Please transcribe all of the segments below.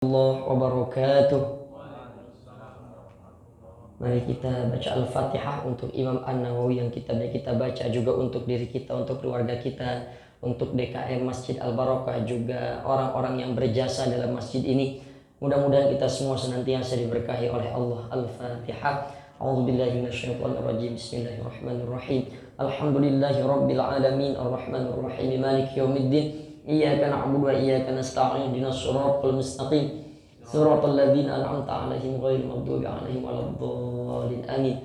Allah wabarakatuh. Mari kita baca Al-Fatihah untuk Imam An-Nawawi yang kita baca, juga untuk diri kita, untuk keluarga kita, untuk DKM Masjid Al-Barakah, juga orang-orang yang berjasa dalam masjid ini. Mudah-mudahan kita semua senantiasa diberkahi oleh Allah. Al-Fatihah. A'udzubillahi minasyaitonirrajim. Bismillahirrahmanirrahim. Alhamdulillahirabbil alamin, arrahmanir rahim, maliki yaumiddin. Iyyaka na'budu wa iyyaka nasta'in. Ihdinas shiratal mustaqim. Shiratal ladzina an'amta 'alaihim ghairil maghdubi 'alaihim waladdallin. Amin.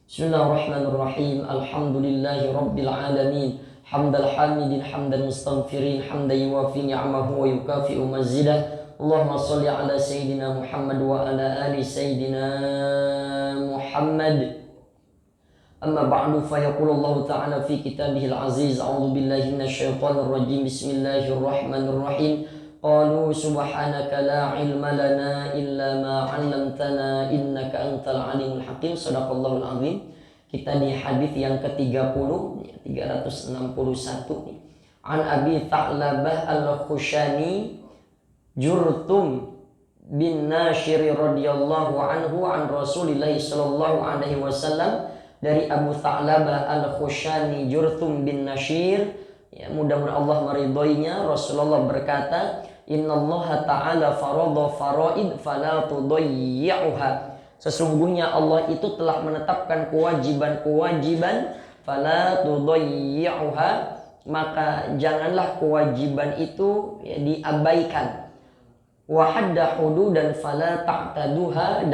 Bismillahirrahmanirrahim. Alhamdulillahi rabbil alamin. Hamdal hamidin hamdan mustaghfirin hamdan yuwafi ni'amahu wa yukafi'u mazidah. Allahumma shalli ala sayyidina Muhammad wa ala ali sayyidina Muhammad. Amma ba'du, fa yaqulu Allah ta'ala fi kitabihil aziz. A'udzu billahi minasyaitonir rajim. Bismillahirrahmanirrahim. Qalu subhanaka la ilma lana illa ma 'allamtana innaka antal alimul hakim. Shadaqallahul azim. Kita di hadis yang ke-30, 361 nih. An Abi Tha'labah Al-Khushani Jurthum bin Nashir radhiyallahu anhu an Rasulillah sallallahu alaihi wasallam. Dari Abu Tha'labah Al-Khushani Jurthum bin Nashir, ya, mudah-mudahan Allah meridhoinya, Rasulullah berkata, innallaha ta'ala faradha faraid fala tudayyi'uha. Sesungguhnya Allah itu telah menetapkan kewajiban-kewajiban, fala tudayyi'uha, maka janganlah kewajiban itu, ya, diabaikan. Wa hadda hududan fala ta'taduha,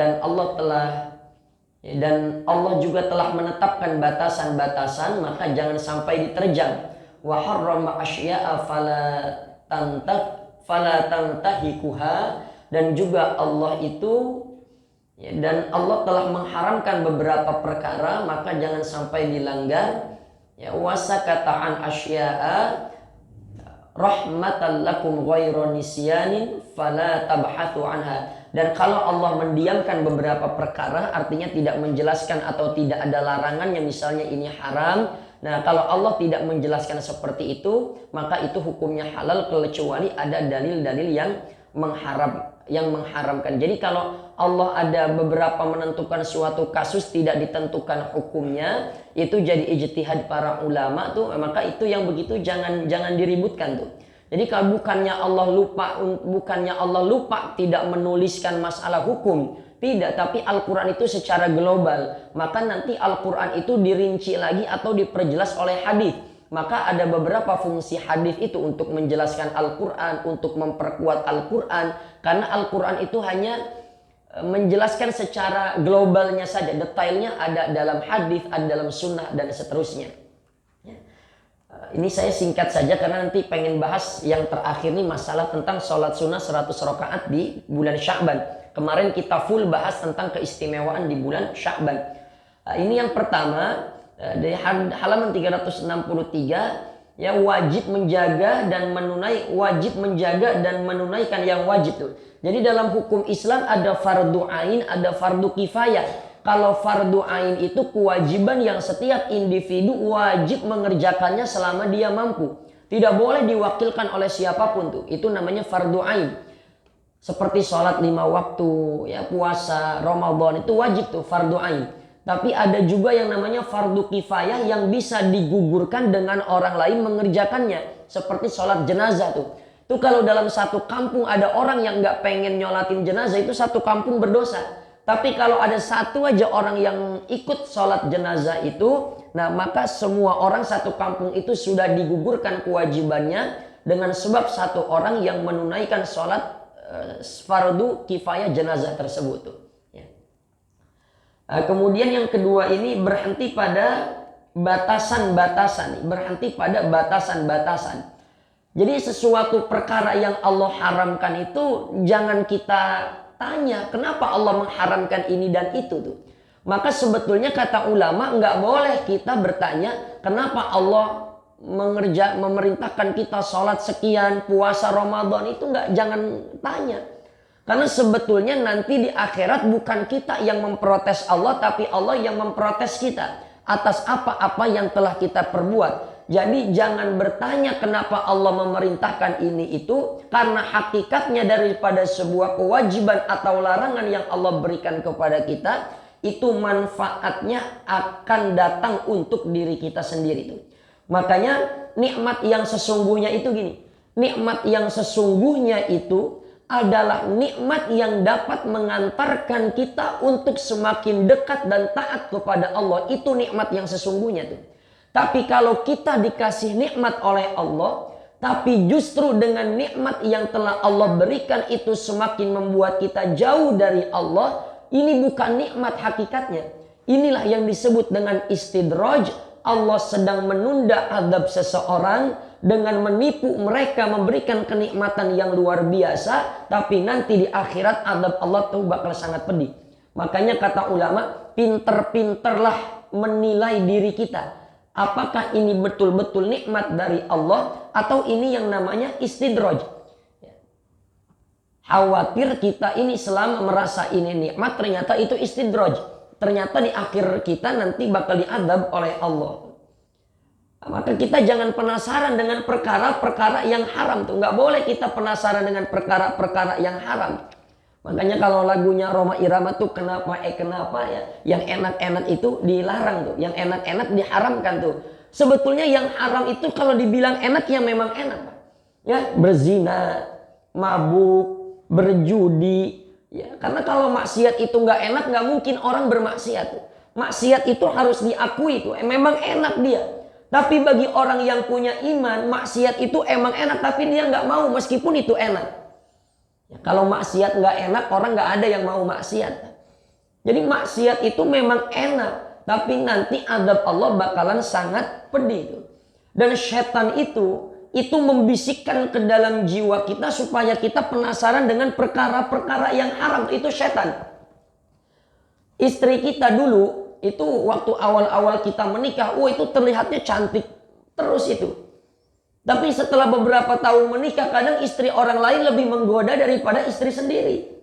dan Allah juga telah menetapkan batasan-batasan, maka jangan sampai diterjang. Wa harrama asya'a fala tantahikuha, dan juga Allah itu, ya, dan Allah telah mengharamkan beberapa perkara, maka jangan sampai dilanggar. Ya, wasakata an asya'a rahmatan lakum ghairu nisyanin fala tabhathu anha. Dan kalau Allah mendiamkan beberapa perkara, artinya tidak menjelaskan atau tidak ada larangannya, misalnya ini haram. Nah, kalau Allah tidak menjelaskan seperti itu, maka itu hukumnya halal kecuali ada dalil-dalil yang mengharamkan. Jadi kalau Allah ada beberapa menentukan suatu kasus tidak ditentukan hukumnya, itu jadi ijtihad para ulama tuh, maka itu yang begitu jangan diributkan tuh. Jadi kalau bukannya Allah lupa tidak menuliskan masalah hukum, tidak, tapi Al-Quran itu secara global, maka nanti Al-Quran itu dirinci lagi atau diperjelas oleh hadis. Maka ada beberapa fungsi hadis itu untuk menjelaskan Al-Quran, untuk memperkuat Al-Quran, karena Al-Quran itu hanya menjelaskan secara globalnya saja, detailnya ada dalam hadis, ada dalam sunnah, dan seterusnya. Ini saya singkat saja karena nanti pengen bahas yang terakhir nih, masalah tentang sholat sunnah 100 rakaat di bulan Sya'ban. Kemarin kita full bahas tentang keistimewaan di bulan Sya'ban. Ini yang pertama, dari halaman 363, ya, wajib menjaga dan menunaikan yang wajib tuh. Jadi dalam hukum Islam ada fardu ain, ada fardu kifayah. Kalau fardu ain itu kewajiban yang setiap individu wajib mengerjakannya selama dia mampu. Tidak boleh diwakilkan oleh siapapun tuh. Itu namanya fardu ain. Seperti sholat 5 waktu, ya, puasa, Ramadan, itu wajib tuh, fardu ain. Tapi ada juga yang namanya fardu kifayah yang bisa digugurkan dengan orang lain mengerjakannya. Seperti sholat jenazah tuh. Itu kalau dalam satu kampung ada orang yang nggak pengen nyolatin jenazah, itu satu kampung berdosa. Tapi kalau ada satu aja orang yang ikut sholat jenazah itu, nah maka semua orang satu kampung itu sudah digugurkan kewajibannya dengan sebab satu orang yang menunaikan sholat fardu kifayah jenazah tersebut tuh. Ya. Kemudian yang kedua ini berhenti pada batasan-batasan, Jadi sesuatu perkara yang Allah haramkan itu jangan kita tanya kenapa Allah mengharamkan ini dan itu tuh. Maka sebetulnya kata ulama nggak boleh kita bertanya kenapa Allah memerintahkan kita sholat sekian, puasa Ramadan, itu jangan tanya. Karena sebetulnya nanti di akhirat bukan kita yang memprotes Allah, tapi Allah yang memprotes kita atas apa-apa yang telah kita perbuat. Jadi jangan bertanya kenapa Allah memerintahkan ini itu, karena hakikatnya daripada sebuah kewajiban atau larangan yang Allah berikan kepada kita, itu manfaatnya akan datang untuk diri kita sendiri itu. Makanya nikmat yang sesungguhnya itu gini, nikmat yang sesungguhnya itu adalah nikmat yang dapat mengantarkan kita untuk semakin dekat dan taat kepada Allah. Itu nikmat yang sesungguhnya tuh. Tapi kalau kita dikasih nikmat oleh Allah, tapi justru dengan nikmat yang telah Allah berikan itu semakin membuat kita jauh dari Allah, ini bukan nikmat hakikatnya. Inilah yang disebut dengan istidraj. Allah sedang menunda azab seseorang dengan menipu mereka, memberikan kenikmatan yang luar biasa, tapi nanti di akhirat azab Allah tuh bakal sangat pedih. Makanya kata ulama, pinter-pinterlah menilai diri kita. Apakah ini betul-betul nikmat dari Allah atau ini yang namanya istidraj? Khawatir kita ini selama merasa ini nikmat, ternyata itu istidraj. Ternyata di akhir kita nanti bakal diadab oleh Allah. Maka kita jangan penasaran dengan perkara-perkara yang haram tuh. Nggak boleh kita penasaran dengan perkara-perkara yang haram. Makanya kalau lagunya Rhoma Irama tuh kenapa ya, yang enak-enak itu dilarang tuh, yang enak-enak diharamkan tuh. Sebetulnya yang haram itu kalau dibilang enak ya memang enak, ya berzina, mabuk, berjudi, ya karena kalau maksiat itu nggak enak nggak mungkin orang bermaksiat tuh. Maksiat itu harus diakui tuh, memang enak dia. Tapi bagi orang yang punya iman, maksiat itu emang enak tapi dia nggak mau meskipun itu enak. Ya, kalau maksiat nggak enak, orang nggak ada yang mau maksiat. Jadi maksiat itu memang enak, tapi nanti azab Allah bakalan sangat pedih. Dan setan itu membisikkan ke dalam jiwa kita supaya kita penasaran dengan perkara-perkara yang haram. Itu setan. Istri kita dulu itu waktu awal-awal kita menikah, itu terlihatnya cantik terus itu. Tapi setelah beberapa tahun menikah, kadang istri orang lain lebih menggoda daripada istri sendiri.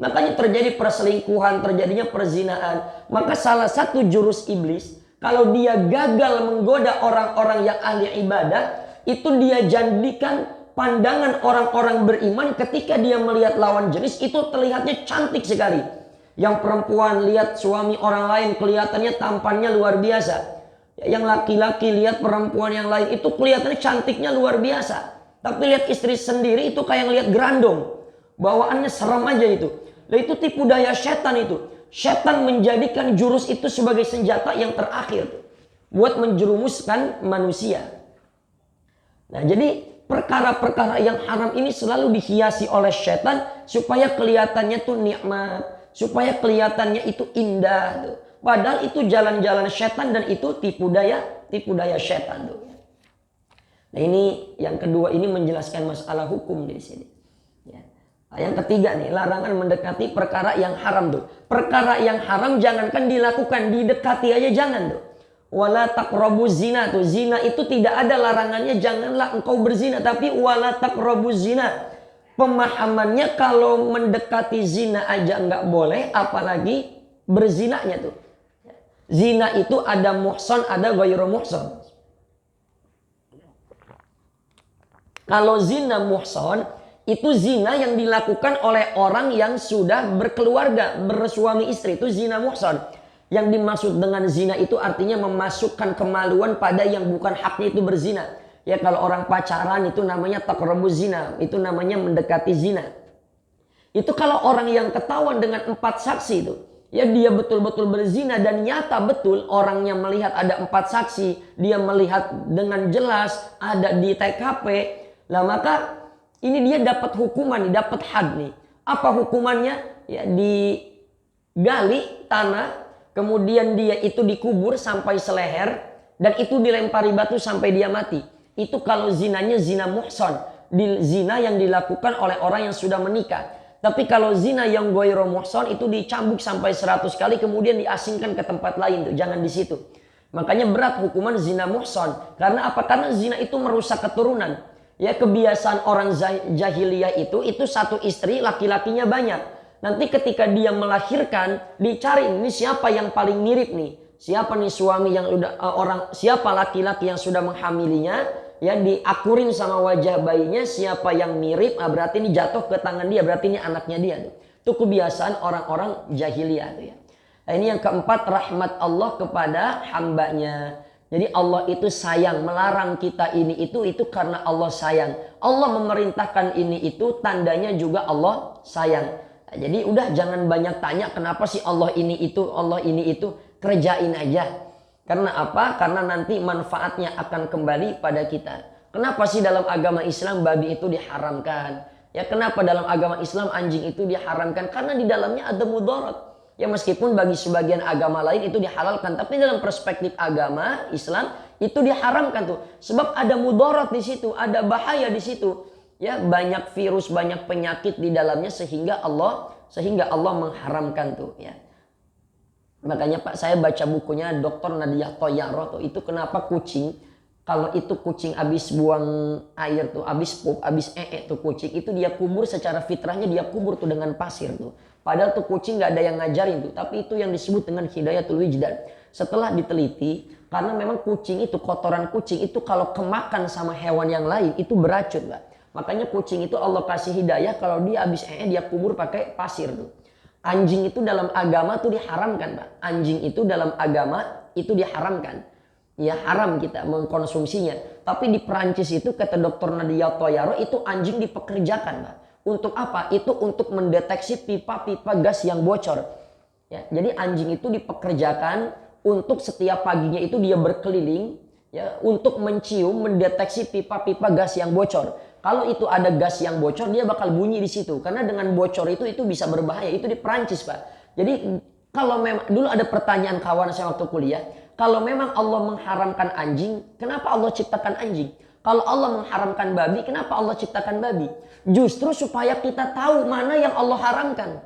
Makanya terjadi perselingkuhan, terjadinya perzinaan. Maka salah satu jurus iblis, kalau dia gagal menggoda orang-orang yang ahli ibadah, itu dia jadikan pandangan orang-orang beriman ketika dia melihat lawan jenis, itu terlihatnya cantik sekali. Yang perempuan lihat suami orang lain, kelihatannya tampannya luar biasa. Yang laki-laki lihat perempuan yang lain itu kelihatannya cantiknya luar biasa. Tapi lihat istri sendiri itu kayak lihat gerandong. Bawaannya serem aja itu. Nah itu tipu daya setan itu. Setan menjadikan jurus itu sebagai senjata yang terakhir. Buat menjerumuskan manusia. Nah jadi perkara-perkara yang haram ini selalu dihiasi oleh setan. Supaya kelihatannya tuh nikmat. Supaya kelihatannya itu indah tuh. Padahal itu jalan-jalan setan dan itu tipu daya setan tuh. Nah ini yang kedua, ini menjelaskan masalah hukum di sini. Ya. Nah, yang ketiga nih, larangan mendekati perkara yang haram tuh. Perkara yang haram jangankan dilakukan, didekati aja jangan tuh. Wala taqrabuz zina tuh. Zina itu tidak ada larangannya, janganlah engkau berzina, tapi wala taqrabuz zina. Pemahamannya kalau mendekati zina aja nggak boleh, apalagi berzinanya tuh. Zina itu ada muhsan, ada ghairu muhsan. Kalau zina muhsan, itu zina yang dilakukan oleh orang yang sudah berkeluarga, bersuami istri. Itu zina muhsan. Yang dimaksud dengan zina itu artinya memasukkan kemaluan pada yang bukan haknya, itu berzina. Ya kalau orang pacaran itu namanya taqrabuz zina. Itu namanya mendekati zina. Itu kalau orang yang ketahuan dengan 4 saksi itu. Ya dia betul-betul berzina dan nyata betul orangnya melihat ada 4 saksi. Dia melihat dengan jelas ada di TKP. Lah maka ini dia dapat hukuman nih, dapat had nih. Apa hukumannya? Ya digali tanah. Kemudian dia itu dikubur sampai seleher. Dan itu dilempari batu sampai dia mati. Itu kalau zinanya zina muhsan. Zina yang dilakukan oleh orang yang sudah menikah. Tapi kalau zina yang ghairu muhsan itu dicambuk sampai 100 kali kemudian diasingkan ke tempat lain tuh, jangan di situ. Makanya berat hukuman zina muhsan. Karena apa? Karena zina itu merusak keturunan. Ya kebiasaan orang jahiliyah itu satu istri, laki-lakinya banyak. Nanti ketika dia melahirkan, dicari ini siapa yang paling mirip nih. Siapa nih suami yang udah siapa laki-laki yang sudah menghamilinya, ya diakurin sama wajah bayinya, siapa yang mirip, berarti ini jatuh ke tangan dia, berarti ini anaknya dia tuh. Itu kebiasaan orang-orang jahiliyah tuh ya. Nah, ini yang keempat, rahmat Allah kepada hambanya. Jadi Allah itu sayang, melarang kita ini itu karena Allah sayang. Allah memerintahkan ini itu tandanya juga Allah sayang. Nah, jadi udah jangan banyak tanya kenapa sih Allah ini itu, kerjain aja. Karena apa? Karena nanti manfaatnya akan kembali pada kita. Kenapa sih dalam agama Islam babi itu diharamkan? Ya kenapa dalam agama Islam anjing itu diharamkan? Karena di dalamnya ada mudarat. Ya meskipun bagi sebagian agama lain itu dihalalkan, tapi dalam perspektif agama Islam itu diharamkan tuh. Sebab ada mudarat di situ, ada bahaya di situ. Ya banyak virus, banyak penyakit di dalamnya sehingga Allah mengharamkan tuh ya. Makanya Pak, saya baca bukunya Dr. Nadia Toyaro tuh, itu kenapa kucing, kalau itu kucing habis buang air tuh, habis pup, habis tuh kucing, itu dia kubur secara fitrahnya, dia kubur tuh dengan pasir tuh. Padahal tuh kucing gak ada yang ngajarin tuh, tapi itu yang disebut dengan hidayatul wijdan. Setelah diteliti, karena memang kucing itu, kotoran kucing itu kalau kemakan sama hewan yang lain itu beracun Pak. Makanya kucing itu Allah kasih hidayah, kalau dia habis dia kubur pakai pasir tuh. Anjing itu dalam agama tuh diharamkan Pak. Anjing itu dalam agama itu diharamkan. Ya haram kita mengkonsumsinya. Tapi di Perancis itu kata Dr. Nadia Toyaro itu anjing dipekerjakan Pak. Untuk apa? Itu untuk mendeteksi pipa-pipa gas yang bocor. Ya, jadi anjing itu dipekerjakan untuk setiap paginya itu dia berkeliling ya untuk mencium, mendeteksi pipa-pipa gas yang bocor. Kalau itu ada gas yang bocor, dia bakal bunyi di situ. Karena dengan bocor itu bisa berbahaya. Itu di Perancis Pak. Jadi kalau memang dulu ada pertanyaan kawan saya waktu kuliah, kalau memang Allah mengharamkan anjing, kenapa Allah ciptakan anjing? Kalau Allah mengharamkan babi, kenapa Allah ciptakan babi? Justru supaya kita tahu mana yang Allah haramkan.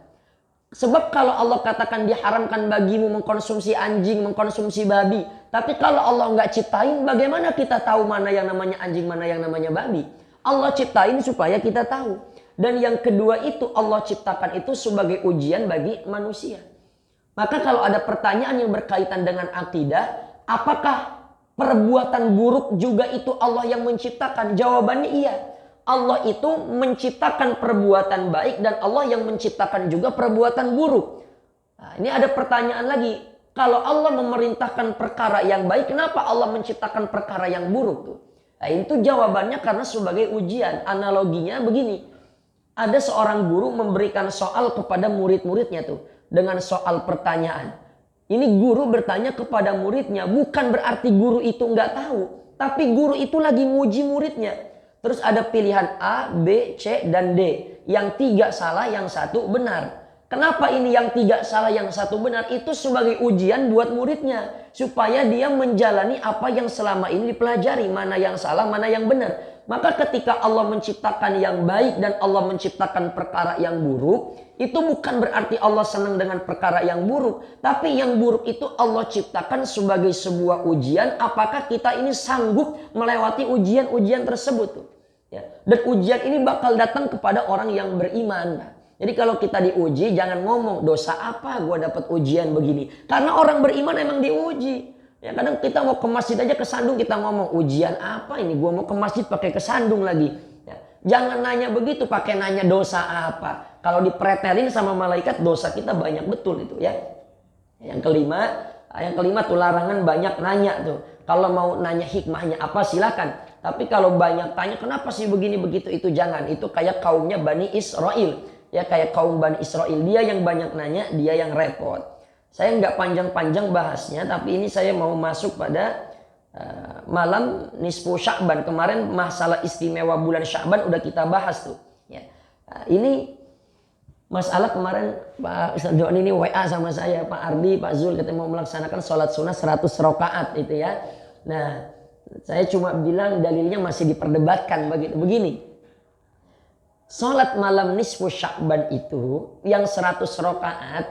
Sebab kalau Allah katakan diharamkan bagimu mengkonsumsi anjing, mengkonsumsi babi. Tapi kalau Allah nggak ciptain, bagaimana kita tahu mana yang namanya anjing, mana yang namanya babi? Allah ciptain supaya kita tahu. Dan yang kedua itu Allah ciptakan itu sebagai ujian bagi manusia. Maka kalau ada pertanyaan yang berkaitan dengan akidah, apakah perbuatan buruk juga itu Allah yang menciptakan? Jawabannya iya. Allah itu menciptakan perbuatan baik dan Allah yang menciptakan juga perbuatan buruk. Nah, ini ada pertanyaan lagi. Kalau Allah memerintahkan perkara yang baik, kenapa Allah menciptakan perkara yang buruk tuh? Nah, itu jawabannya karena sebagai ujian. Analoginya begini. Ada seorang guru memberikan soal kepada murid-muridnya tuh. Dengan soal pertanyaan. Ini guru bertanya kepada muridnya. Bukan berarti guru itu nggak tahu. Tapi guru itu lagi nguji muridnya. Terus ada pilihan A, B, C, dan D. Yang 3 salah, yang 1 benar. Kenapa ini yang 3 salah, yang 1 benar? Itu sebagai ujian buat muridnya. Supaya dia menjalani apa yang selama ini dipelajari. Mana yang salah, mana yang benar. Maka ketika Allah menciptakan yang baik dan Allah menciptakan perkara yang buruk. Itu bukan berarti Allah senang dengan perkara yang buruk. Tapi yang buruk itu Allah ciptakan sebagai sebuah ujian. Apakah kita ini sanggup melewati ujian-ujian tersebut. Ya. Dan ujian ini bakal datang kepada orang yang beriman. Jadi kalau kita diuji jangan ngomong dosa apa gue dapat ujian begini. Karena orang beriman emang diuji. Ya, kadang kita mau ke masjid aja kesandung kita ngomong ujian apa ini. Gue mau ke masjid pakai kesandung lagi. Ya. Jangan nanya begitu pakai nanya dosa apa. Kalau dipretelin sama malaikat dosa kita banyak betul itu ya. Yang kelima tuh larangan banyak nanya tuh. Kalau mau nanya hikmahnya apa silakan. Tapi kalau banyak tanya kenapa sih begini begitu itu jangan. Itu kayak kaumnya Bani Israel. Ya kayak kaum Bani Israel. Dia yang banyak nanya, dia yang repot. Saya nggak panjang-panjang bahasnya. Tapi ini saya mau masuk pada malam nisfu Sya'ban. Kemarin masalah istimewa bulan Sya'ban udah kita bahas tuh. Ya. Ini masalah kemarin Pak Ustaz Johan ini WA sama saya, Pak Ardi, Pak Zul katanya mau melaksanakan sholat sunnah 100 rakaat itu ya. Nah, saya cuma bilang dalilnya masih diperdebatkan begitu. Begini. Sholat malam nisfu Sya'ban itu yang 100 rakaat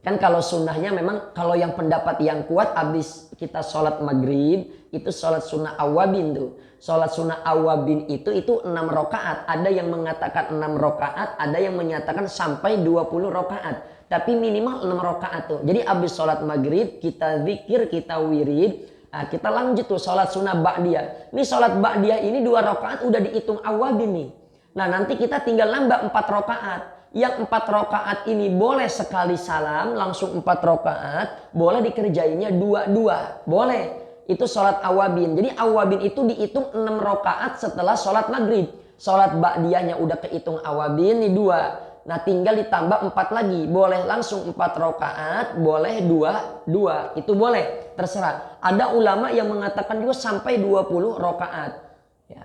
Kan kalau sunnahnya memang kalau yang pendapat yang kuat habis kita sholat maghrib itu sholat sunnah awabin tuh. Sholat sunnah awabin itu 6 rakaat. Ada yang mengatakan 6 rakaat, ada yang menyatakan sampai 20 rakaat. Tapi minimal 6 rakaat tuh. Jadi habis sholat maghrib kita zikir, kita wirid. Nah, kita lanjut tuh sholat sunnah ba'diyah. Ini sholat ba'diyah ini 2 rakaat udah dihitung awabin nih. Nah nanti kita tinggal nambah 4 rakaat. Yang 4 rakaat ini boleh sekali salam langsung 4 rakaat, boleh dikerjainnya 2-2, boleh. Itu sholat awabin. Jadi awabin itu dihitung 6 rakaat setelah sholat maghrib. Sholat ba'diyahnya udah kehitung awabin nih 2. Nah tinggal ditambah 4 lagi, boleh langsung 4 rakaat, boleh 2-2, itu boleh, terserah. Ada ulama yang mengatakan juga sampai 20 rakaat. Ya.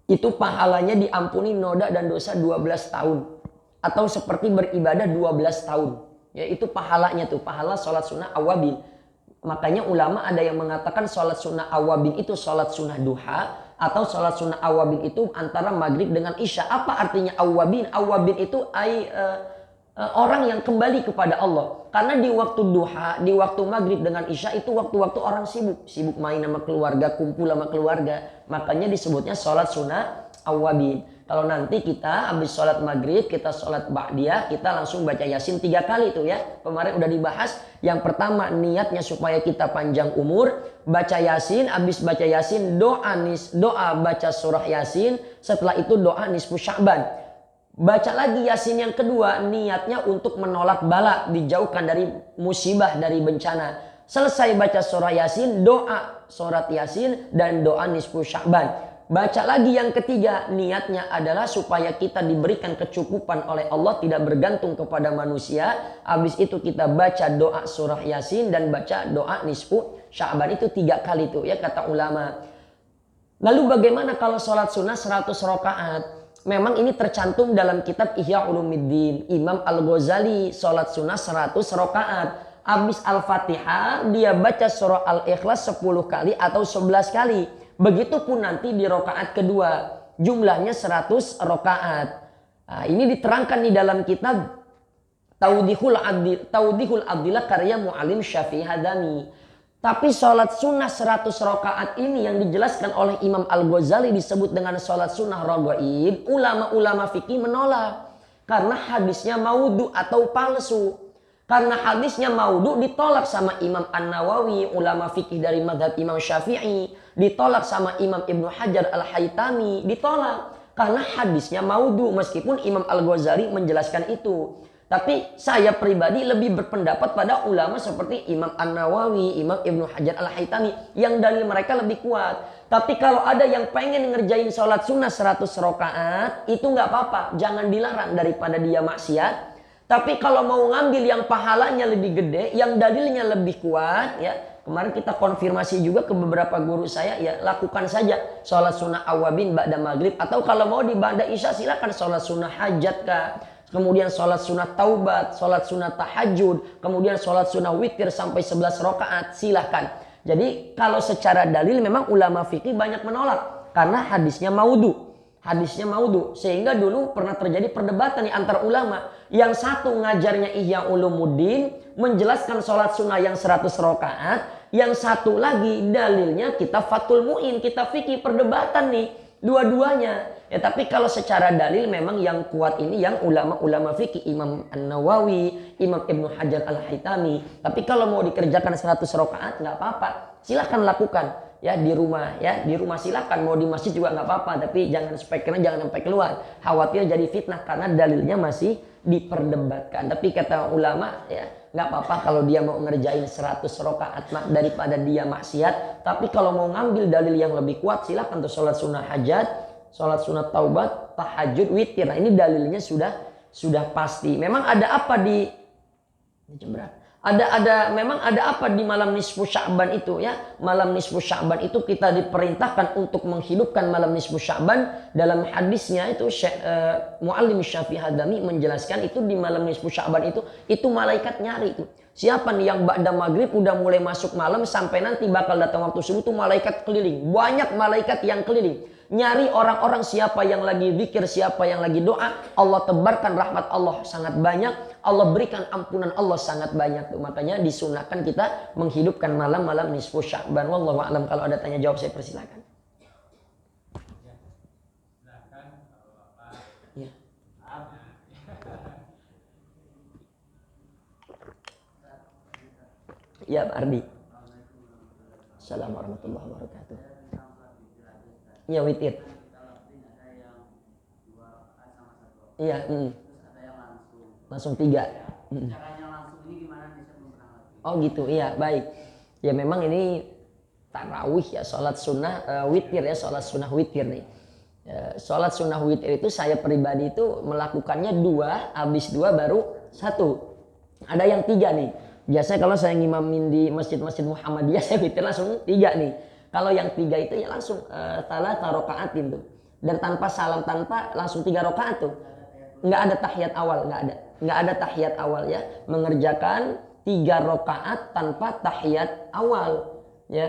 Itu pahalanya diampuni noda dan dosa 12 tahun. Atau seperti beribadah 12 tahun. Ya, itu pahalanya tuh, pahala sholat sunnah awabin. Makanya ulama ada yang mengatakan sholat sunnah awabin itu sholat sunnah duha. Atau sholat sunnah awabin itu antara maghrib dengan isya. Apa artinya awabin? Awabin itu orang yang kembali kepada Allah. Karena di waktu duha, di waktu maghrib dengan isya itu waktu-waktu orang sibuk. Sibuk main sama keluarga, kumpul sama keluarga. Makanya disebutnya sholat sunnah awabin. Kalau nanti kita habis sholat maghrib, kita sholat ba'diyah, kita langsung baca yasin 3 kali tuh ya. Kemarin udah dibahas. Yang pertama niatnya supaya kita panjang umur. Baca yasin, habis baca yasin doa baca surah yasin. Setelah itu doa nisfu Sya'ban. Baca lagi yasin yang kedua, niatnya untuk menolak bala, dijauhkan dari musibah, dari bencana. Selesai baca surah yasin, doa surat yasin dan doa nisfu Sya'ban. Baca lagi yang ketiga, niatnya adalah supaya kita diberikan kecukupan oleh Allah, tidak bergantung kepada manusia. Habis itu kita baca doa surah yasin dan baca doa nisfu Sya'ban. Itu 3 kali tuh ya kata ulama. Lalu bagaimana kalau sholat sunnah 100 rakaat? Memang ini tercantum dalam kitab Ihya Ulumuddin. Imam Al-Ghazali sholat sunnah 100 rakaat. Habis Al-Fatihah dia baca surah Al-Ikhlas 10 kali atau 11 kali. Begitupun nanti di rakaat kedua, jumlahnya 100 rakaat. Nah, ini diterangkan di dalam kitab Tawdihul Abdillah karya Mu'alim Syafi'i Hadami. Tapi sholat sunnah 100 rakaat ini yang dijelaskan oleh Imam Al-Ghazali disebut dengan sholat sunnah raghaib. Ulama-ulama fikih menolak. Karena hadisnya maudhu atau palsu. Karena hadisnya maudhu ditolak sama Imam An-Nawawi, ulama fikih dari madhab Imam Syafi'i. Ditolak sama Imam Ibnu Hajar Al-Haytami. Ditolak. Karena hadisnya maudhu. Meskipun Imam Al-Ghazali menjelaskan itu. Tapi saya pribadi lebih berpendapat pada ulama seperti Imam An-Nawawi, Imam Ibnu Hajar Al-Haytami. Yang dalil mereka lebih kuat. Tapi kalau ada yang pengen ngerjain sholat sunnah 100 rakaat, itu nggak apa-apa. Jangan dilarang daripada dia maksiat. Tapi kalau mau ngambil yang pahalanya lebih gede, yang dalilnya lebih kuat, ya kemarin kita konfirmasi juga ke beberapa guru saya, ya lakukan saja sholat sunnah awabin ba'da maghrib. Atau kalau mau di ba'da isya silakan sholat sunnah hajat kah. Kemudian sholat sunnah taubat, sholat sunnah tahajud, kemudian sholat sunnah witir sampai 11 rakaat, silahkan. Jadi kalau secara dalil memang ulama fikih banyak menolak karena hadisnya maudhu. Hadisnya maudhu. Sehingga dulu pernah terjadi perdebatan nih antar ulama. Yang satu ngajarnya Ihya Ulumuddin menjelaskan sholat sunnah yang 100 rakaat. Yang satu lagi dalilnya kitab Fathul Mu'in, kitab fikih, perdebatan nih dua-duanya. Ya tapi kalau secara dalil memang yang kuat ini yang ulama-ulama fikih, Imam An-Nawawi, Imam Ibnu Hajar Al-Haytami. Tapi kalau mau dikerjakan 100 rakaat nggak apa-apa. Silahkan lakukan. Ya di rumah, silakan, mau di masjid juga nggak apa-apa, tapi jangan sampai keluar, khawatir jadi fitnah karena dalilnya masih diperdebatkan. Tapi kata ulama ya nggak apa-apa kalau dia mau ngerjain 100 rakaat daripada dia maksiat. Tapi kalau mau ngambil dalil yang lebih kuat silakan tuh sholat sunnah hajat, sholat sunnah taubat, tahajud, witir. Nah ini dalilnya sudah pasti. Memang ada apa di jam berapa? Memang ada apa di malam nisfu Sya'ban itu ya? Malam nisfu Sya'ban itu kita diperintahkan untuk menghidupkan malam nisfu Sya'ban. Dalam hadisnya itu Mu'allim Syafi'i Hadami menjelaskan itu di malam nisfu Sya'ban itu malaikat nyari itu. Siapa nih yang ba'da maghrib udah mulai masuk malam sampai nanti bakal datang waktu subuh itu malaikat keliling. Banyak malaikat yang keliling. Nyari orang-orang siapa yang lagi zikir, siapa yang lagi doa. Allah tebarkan rahmat Allah sangat banyak. Allah berikan ampunan Allah sangat banyak. Tuh. Makanya disunahkan kita menghidupkan malam-malam nisfu Sya'ban. Wallahu a'lam. Kalau ada tanya jawab saya persilakan. Ya. Ya, Pak Ardi. Assalamualaikum warahmatullahi wabarakatuh. Iya, witir. Iya, langsung 3. Oh gitu, iya baik. Ya memang ini tarawih ya, sholat sunnah witir ya, sholat sunnah witir nih. Sholat sunnah witir itu saya pribadi itu melakukannya 2, habis 2 baru 1. Ada yang 3 nih. Biasanya kalau saya ngimamin di masjid-masjid Muhammadiyah saya witir langsung 3 nih. Kalau yang 3 itu ya langsung thalatha raka'atin tuh. Dan tanpa salam, tanpa langsung 3 rakaat tuh. Nggak ada tahiyat awal, nggak ada tahiyat awal ya. Mengerjakan 3 rakaat tanpa tahiyat awal ya.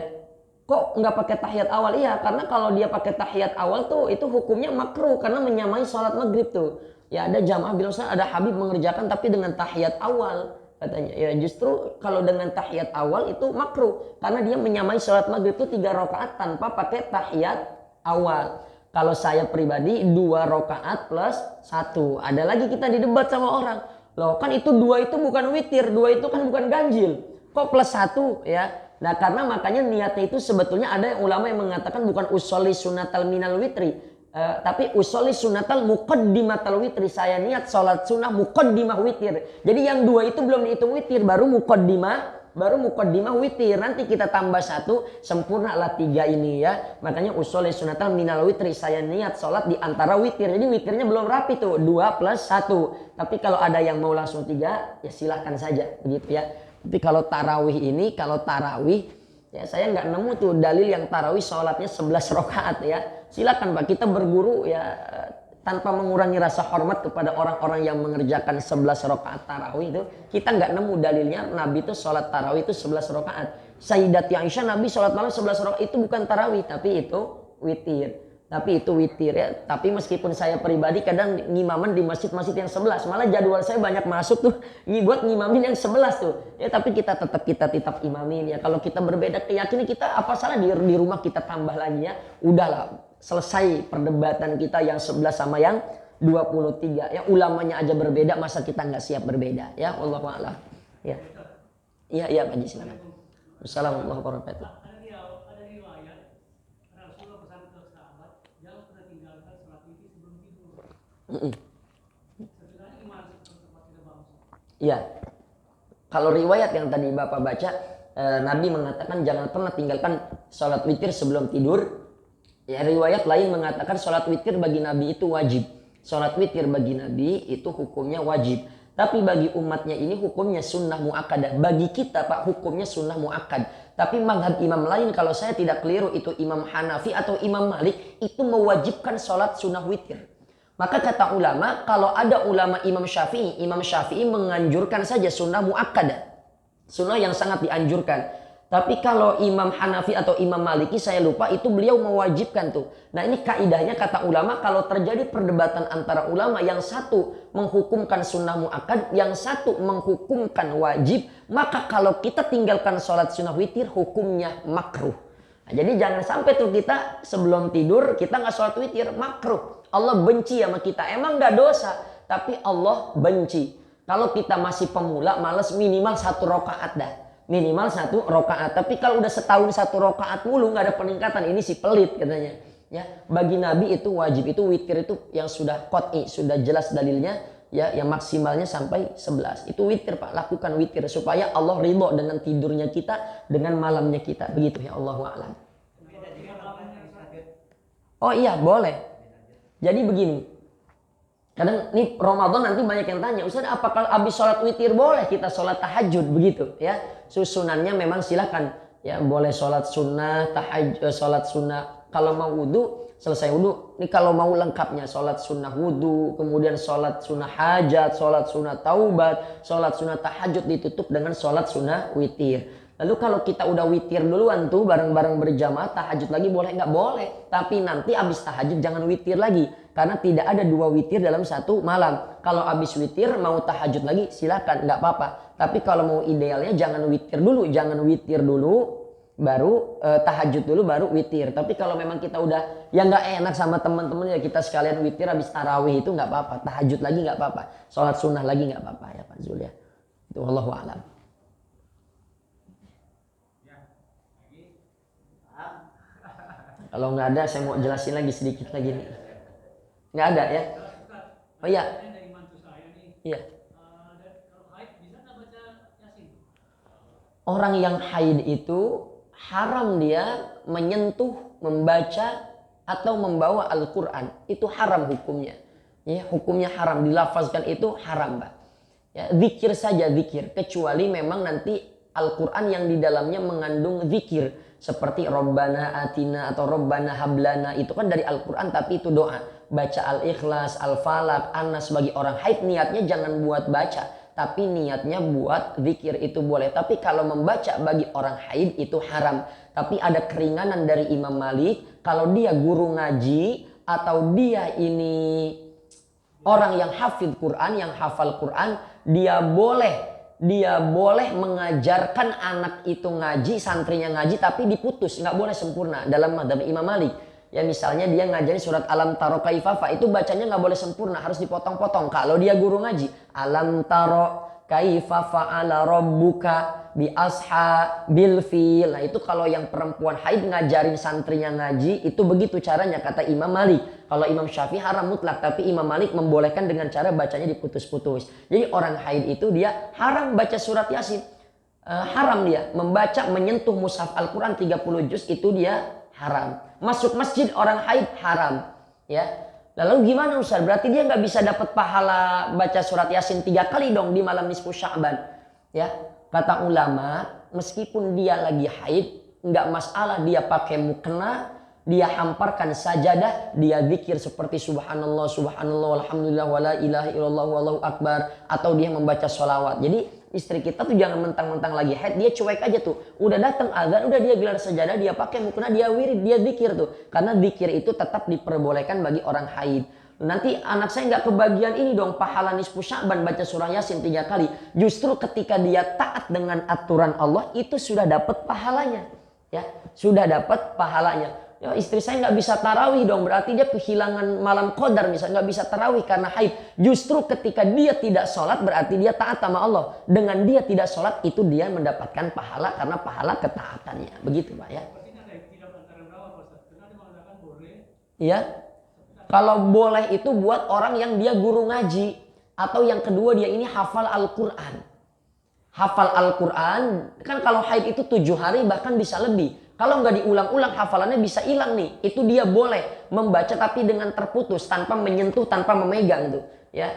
Kok nggak pakai tahiyat awal? Iya, karena kalau dia pakai tahiyat awal tuh itu hukumnya makruh karena menyamai sholat maghrib tuh. Ya ada jamaah bilang ada Habib mengerjakan tapi dengan tahiyat awal. Katanya ya justru kalau dengan tahiyat awal itu makruh karena dia menyamai sholat maghrib itu 3 rakaat tanpa pakai tahiyat awal. Kalau saya pribadi 2 rakaat plus 1. Ada lagi kita didebat sama orang. Loh kan itu 2 itu bukan witir, 2 itu kan bukan ganjil. Kok plus 1 ya? Nah karena makanya niatnya itu sebetulnya ada yang ulama yang mengatakan bukan usolli sunatal minal witri. Tapi usolli sunatal muqaddimatal witri. Saya niat sholat sunnah muqaddimah witir. Jadi yang 2 itu belum dihitung witir, baru muqaddimah witir. Nanti kita tambah 1, sempurnalah 3 ini ya. Makanya usolli sunatal minal witri. Saya niat sholat di antara witir. Jadi witirnya belum rapi tuh, 2 plus 1. Tapi kalau ada yang mau langsung 3 ya silahkan saja begitu ya. Tapi kalau tarawih ini, ya saya nggak nemu tuh dalil yang tarawih sholatnya 11 rakaat ya. Silakan Pak, kita berguru ya tanpa mengurangi rasa hormat kepada orang-orang yang mengerjakan 11 rakaat tarawih itu. Kita nggak nemu dalilnya Nabi itu sholat tarawih itu 11 rakaat. Sayyidati Aisyah Nabi sholat malam 11 rakaat itu bukan tarawih tapi itu witir. Tapi itu witir ya. Tapi meskipun saya pribadi kadang ngimaman di masjid-masjid yang 11. Malah jadwal saya banyak masuk tuh buat ngimamin yang 11 tuh. Ya tapi kita tetap imamin ya. Kalau kita berbeda keyakinan kita apa salah di rumah kita tambah lagi ya. Udahlah selesai perdebatan kita yang 11 sama yang 23. Ya ulamanya aja berbeda masa kita nggak siap berbeda ya. Wallahu a'lam. Ya. Iya Pak Haji silakan. Wassalamualaikum warahmatullahi wabarakatuh. Ya, kalau riwayat yang tadi Bapak baca, Nabi mengatakan jangan pernah tinggalkan sholat witir sebelum tidur. Ya, riwayat lain mengatakan sholat witir bagi Nabi itu wajib. Sholat witir bagi Nabi itu hukumnya wajib. Tapi bagi umatnya ini hukumnya sunnah mu'akkadah. Bagi kita Pak hukumnya sunnah mu'akkad. Tapi mazhab imam lain kalau saya tidak keliru itu Imam Hanafi atau Imam Malik itu mewajibkan sholat sunnah witir. Maka kata ulama, kalau ada ulama Imam Syafi'i menganjurkan saja sunnah mu'akkadah. Sunnah yang sangat dianjurkan. Tapi kalau Imam Hanafi atau Imam Maliki saya lupa itu beliau mewajibkan tuh. Nah ini kaidahnya kata ulama kalau terjadi perdebatan antara ulama yang satu menghukumkan sunnah mu'akkad, yang satu menghukumkan wajib. Maka kalau kita tinggalkan sholat sunnah witir hukumnya makruh. Nah, jadi jangan sampai tuh kita sebelum tidur kita nggak sholat witir, makruh. Allah benci sama kita. Emang gak dosa, tapi Allah benci. Kalau kita masih pemula, males minimal 1 rakaat dah. Minimal 1 rakaat. Tapi kalau udah setahun 1 rakaat mulu gak ada peningkatan, ini si pelit katanya. Ya, bagi Nabi itu wajib, itu witir itu yang sudah qat'i, sudah jelas dalilnya. Ya, yang maksimalnya sampai 11. Itu witir Pak, lakukan witir supaya Allah ridho dengan tidurnya kita, dengan malamnya kita. Begitu ya, Allahu a'lam. Oh iya, boleh. Jadi begini, kadang nih Ramadan nanti banyak yang tanya, Ustaz apakah habis sholat witir boleh kita sholat tahajud begitu ya? Susunannya memang silakan ya, boleh sholat sunnah, sholat sunnah. Kalau mau wudhu, selesai wudhu. Ini kalau mau lengkapnya sholat sunnah wudhu, kemudian sholat sunnah hajat, sholat sunnah taubat, sholat sunnah tahajud ditutup dengan sholat sunnah witir. Lalu kalau kita udah witir duluan tuh bareng-bareng berjamaah, tahajud lagi boleh nggak? Boleh. Tapi nanti abis tahajud jangan witir lagi. Karena tidak ada 2 witir dalam satu malam. Kalau abis witir mau tahajud lagi silakan, nggak apa-apa. Tapi kalau mau idealnya jangan witir dulu. Jangan witir dulu, baru tahajud dulu, baru witir. Tapi kalau memang kita udah ya nggak enak sama teman-teman ya kita sekalian witir habis tarawih itu nggak apa-apa. Tahajud lagi nggak apa-apa. Sholat sunnah lagi nggak apa-apa ya Pak Zul ya. Itu wallahu a'lam. Kalau nggak ada saya mau jelasin lagi sedikit lagi nih. Nggak ada ya? Oh iya. Iya. Orang yang haid itu haram dia menyentuh, membaca atau membawa Al-Quran. Itu haram hukumnya. Ya, hukumnya haram. Dilafazkan itu haram, Pak. Ya, zikir saja zikir. Kecuali memang nanti Al-Quran yang di dalamnya mengandung zikir. Seperti Rabbana Atina atau Rabbana Hablana. Itu kan dari Al-Quran tapi itu doa. Baca Al-Ikhlas, Al-Falaq, An-Nas bagi orang haid niatnya jangan buat baca. Tapi niatnya buat zikir itu boleh. Tapi kalau membaca bagi orang haid itu haram. Tapi ada keringanan dari Imam Malik. Kalau dia guru ngaji atau dia ini orang yang hafid Quran, yang hafal Quran, dia boleh mengajarkan anak itu ngaji, santrinya ngaji, tapi diputus, nggak boleh sempurna dalam mazhab Imam Malik. Ya misalnya dia ngajarin surat Alam Taro Kaifafa, itu bacanya nggak boleh sempurna, harus dipotong-potong. Kalau dia guru ngaji, Alam Taro Kaifafa ala Rabbuka bi ashabil fil. Nah itu kalau yang perempuan haid ngajarin santrinya ngaji, itu begitu caranya kata Imam Malik. Kalau Imam Syafi'i haram mutlak, tapi Imam Malik membolehkan dengan cara bacanya diputus-putus. Jadi orang haid itu dia haram baca surat Yasin. Haram dia membaca, menyentuh mushaf Al-Quran 30 juz itu dia haram. Masuk masjid orang haid haram. Ya. Lalu gimana Ustaz? Berarti dia nggak bisa dapat pahala baca surat Yasin 3 kali dong di malam nisfu Sya'ban. Ya. Kata ulama, meskipun dia lagi haid, nggak masalah dia pakai mukena, dia hamparkan sajadah, dia zikir seperti subhanallah, subhanallah, alhamdulillah, wala ilaha illallah, wallahu akbar. Atau dia membaca sholawat. Jadi istri kita tuh jangan mentang-mentang lagi haid, dia cuek aja tuh. Udah datang azan, udah dia gelar sajadah, dia pakai mukena, dia wirid, dia zikir tuh. Karena zikir itu tetap diperbolehkan bagi orang haid. Nanti anak saya nggak kebagian ini dong, pahala nisfu Sya'ban baca surah Yasin 3 kali. Justru ketika dia taat dengan aturan Allah, itu sudah dapat pahalanya. Ya, sudah dapat pahalanya. Ya, istri saya nggak bisa tarawih dong, berarti dia kehilangan malam qadar misalnya, nggak bisa tarawih karena haid. Justru ketika dia tidak sholat berarti dia taat sama Allah. Dengan dia tidak sholat itu dia mendapatkan pahala karena pahala ketaatannya. Begitu Pak ya. Iya. Kalau boleh itu buat orang yang dia guru ngaji. Atau yang kedua dia ini hafal Al-Quran. Hafal Al-Quran, kan kalau haid itu 7 hari bahkan bisa lebih. Kalau nggak diulang-ulang hafalannya bisa hilang nih. Itu dia boleh membaca tapi dengan terputus, tanpa menyentuh, tanpa memegang tuh. Ya.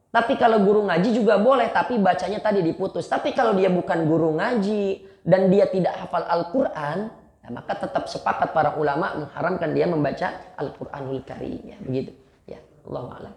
Tapi kalau guru ngaji juga boleh, tapi bacanya tadi diputus. Tapi kalau dia bukan guru ngaji dan dia tidak hafal Al-Quran, nah, maka tetap sepakat para ulama mengharamkan dia membaca Al-Quranul Karim. Ya, begitu. Ya, Allahu a'lam.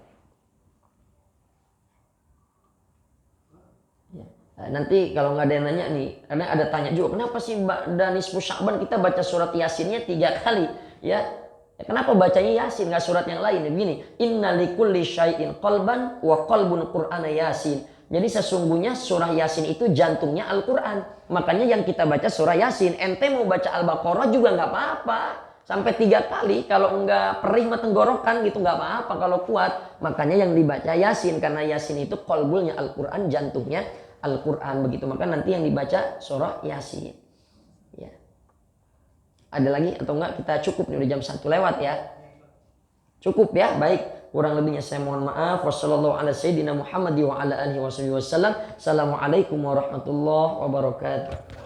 Ya. Nah, nanti kalau nggak ada yang nanya nih, karena ada tanya juga, kenapa sih Mbak Nisfu Sya'ban kita baca surat Yasinnya 3 kali? Ya, kenapa bacanya Yasin nggak surat yang lain? Begini, inna likulli syai'in qalban wa qalbun Qur'ana Yasin. Jadi sesungguhnya surah Yasin itu jantungnya Al-Quran. Makanya yang kita baca surah Yasin. Ente mau baca Al-Baqarah juga nggak apa-apa. Sampai 3 kali. Kalau enggak perih mah tenggorokan gitu nggak apa-apa kalau kuat. Makanya yang dibaca Yasin. Karena Yasin itu qalbulnya Al-Quran, jantungnya Al-Quran. Begitu. Maka nanti yang dibaca surah Yasin. Ya. Ada lagi atau enggak? Kita cukup nih udah jam 1 lewat ya. Cukup ya, baik. Kurang lebihnya saya mohon maaf. Wassallallahu ala sayyidina Muhammad wa ala alihi wasallam. Assalamualaikum warahmatullahi wabarakatuh.